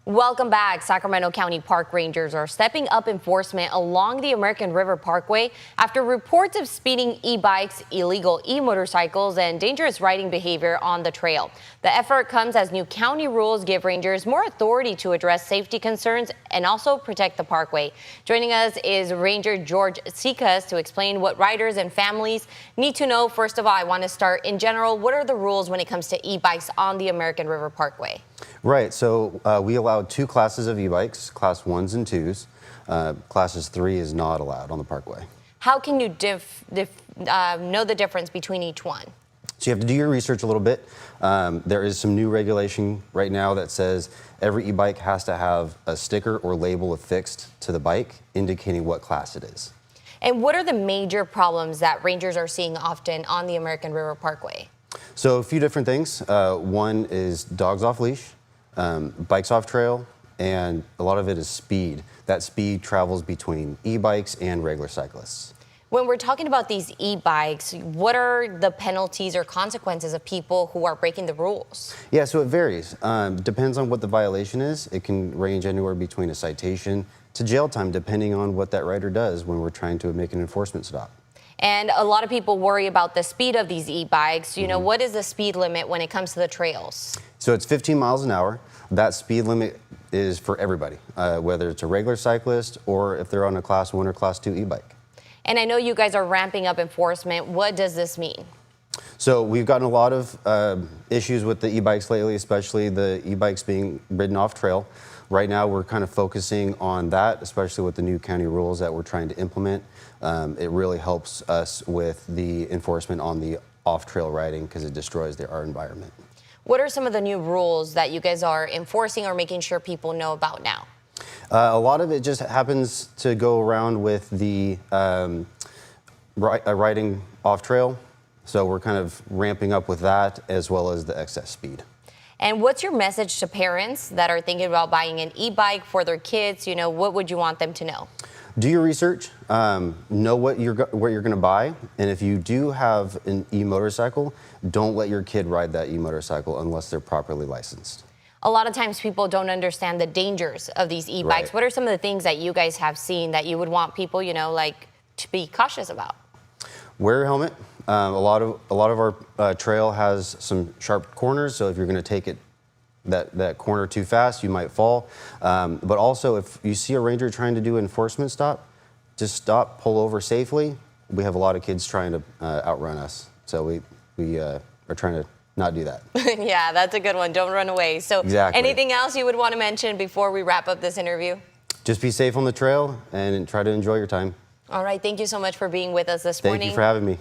Welcome back. Sacramento County Park Rangers are stepping up enforcement along the American River Parkway after reports of speeding e-bikes, illegal e-motorcycles, and dangerous riding behavior on the trail. The effort comes as new county rules give rangers more authority to address safety concerns and also protect the parkway. Joining us is Ranger George Sikas to explain what riders and families need to know. First of all, I want to start in general. What are the rules when it comes to e-bikes on the American River Parkway? Right, so we allowed two classes of e-bikes, class 1s and 2s. Classes 3 is not allowed on the parkway. How can you know the difference between each one? So you have to do your research a little bit. There is some new regulation right now that says every e-bike has to have a sticker or label affixed to the bike indicating what class it is. And what are the major problems that rangers are seeing often on the American River Parkway? So a few different things. One is dogs off leash, bikes off trail, and a lot of it is speed. That speed travels between e-bikes and regular cyclists. When we're talking about these e-bikes, what are the penalties or consequences of people who are breaking the rules? Yeah, so it varies. Depends on what the violation is. It can range anywhere between a citation to jail time, depending on what that rider does when we're trying to make an enforcement stop. And a lot of people worry about the speed of these e-bikes. You know, what is the speed limit when it comes to the trails? So it's 15 miles an hour. That speed limit is for everybody, whether it's a regular cyclist or if they're on a class 1 or class 2 e-bike. And I know you guys are ramping up enforcement. What does this mean? So we've gotten a lot of issues with the e-bikes lately, especially the e-bikes being ridden off trail. Right now we're kind of focusing on that, especially with the new county rules that we're trying to implement. It really helps us with the enforcement on the off-trail riding because it destroys our environment. What are some of the new rules that you guys are enforcing or making sure people know about now? A lot of it just happens to go around with the riding off-trail. So we're kind of ramping up with that as well as the excess speed. And what's your message to parents that are thinking about buying an e-bike for their kids? You know, what would you want them to know? Do your research, know what you're going to buy, and if you do have an e-motorcycle, don't let your kid ride that e-motorcycle unless they're properly licensed. A lot of times people don't understand the dangers of these e-bikes. Right. What are some of the things that you guys have seen that you would want people, you know, like to be cautious about? Wear your helmet. A lot of our trail has some sharp corners, so if you're going to take it that corner too fast, you might fall. But also, if you see a ranger trying to do an enforcement stop, just stop, pull over safely. We have a lot of kids trying to outrun us, so we are trying to not do that. Yeah, that's a good one. Don't run away. So Exactly. Anything else you would want to mention before we wrap up this interview? Just be safe on the trail and try to enjoy your time. All right. Thank you so much for being with us this morning. Thank you for having me.